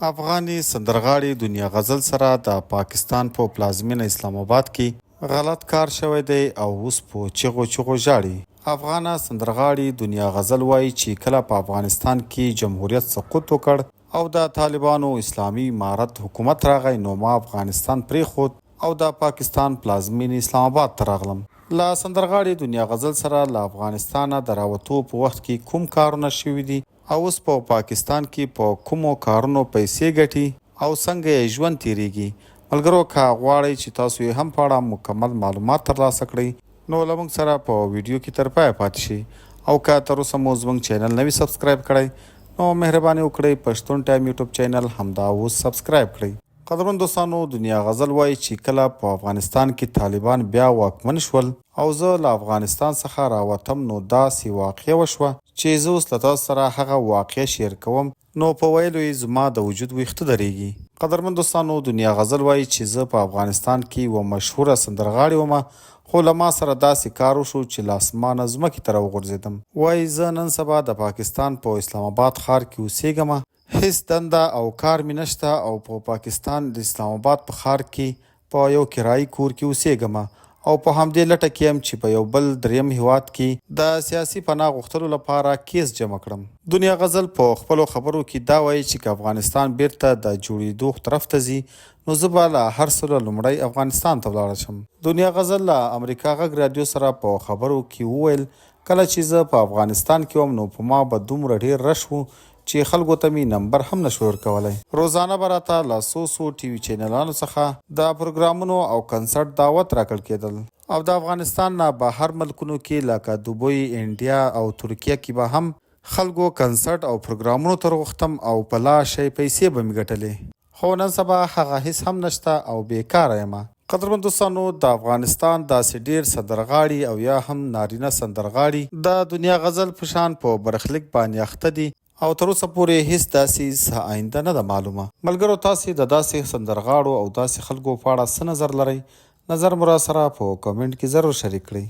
افغاني سندرغاړي دنیا غزل سره د پاکستان په پلازمینه اسلام آباد کې غلط کار شوی دی او اوس په چغو ژاړي. افغانه سندرغاړي دنیا غزل وایي چې کله په افغانستان کې جمهوریت سقوط وکړ او د طالبانو اسلامي امارت حکومت راغی، نو ما افغانستان پرېښود او د پاکستان پلازمینې اسلام آباد ته راغلم. له سندرغاړي دنیا غزل سره له افغانستانه د راوتو په وخت کې کوم کارونه شوي دي او اوس په پاکستان کې په کومو کارونو پیسې ګټي او څنګه یې ژوند تیریږي. ملګرو، که غواړئ چې تاسو یې هم په اړه مکمل معلومات ترلاسه کړئ نو له موږ سره په ویډیو کې تر پایه پاتې شئ، او که تر اوسه مو زموږ چینل نه وي سبسکرایب کړی نو مهرباني وکړئ پښتون ټایم یوټیوب چینل همدا اوس سبسکرایب کړئ. قدرمن دوستانو، دنیا غزل وایي چې کله په افغانستان کې طالبان بیا واکمن شول او زه له افغانستان څخه راوتم، نو داسې واقعه وشوه چې زه اوس له تاسو سره هغه واقعه شیر کوم، نو په ویلو یې زما د وجود ویښته درېږي. قدرمن دوستانو، دنیا غزل وایي چې زه په افغانستان کې یوه مشهوره سندرغاړې ومه، خو له ما سره داسې کار وشو چې له اسمانه ځمکې ته راوغورځېدم. وایي زه نن سبا د پاکستان په اسلام آباد ښار کې اوسېږم، هیڅ دنده او کار مې نشته او په پاکستان د اسلام آباد په ښار کې په یو کرایي کور کې اوسېږم او په همدې لټه کې یم چې په یو بل دریم هیواد کې د سیاسي پناه غوښتلو لپاره کیس جمع کړم. دنیا غزل په خپلو خبرو کې دا وایي چې که افغانستان بیرته د جوړېدو طرف ته ځي نو زه به له هر څه نه لومړی افغانستان ته ولاړه شم. دنیا غزل له امریکا غږ رادیو سره په خبرو کې وویل کله چې زه په افغانستان کې وم نو په ما به دومره ډېر رش و چې خلکو ته مې نمبر هم نشو ورکولی. روزانه به راته له څو ټي وي چینلانو څخه د پروګرامونو او کنسرت دعوت راکړل کېدل او د افغانستان نه بهر ملکونو کې لکه دوبۍ، انډیا او ترکیه کې به هم خلکو کنسرت او پروګرامونو ته وغوښتم او په لا شی پیسې به مې ګټلې، خو نن سبا هغه هیڅ هم نشته او بیکاره یم. قدرمن دوستانو، د افغانستان داسې ډیر سندرغاړي او یا هم نارینه سندرغاړي د دنیا غزل په شان په برخلیک باندې اخته دي او تر اوسه پورې هیڅ داسې آینده نه ده معلومه. ملګرو، تاسې د داسې سندرغاړو او داسې خلکو په اړه څه نظر لرئ؟ نظر مو را سره په کامنټ کې ضرور شریک کړئ.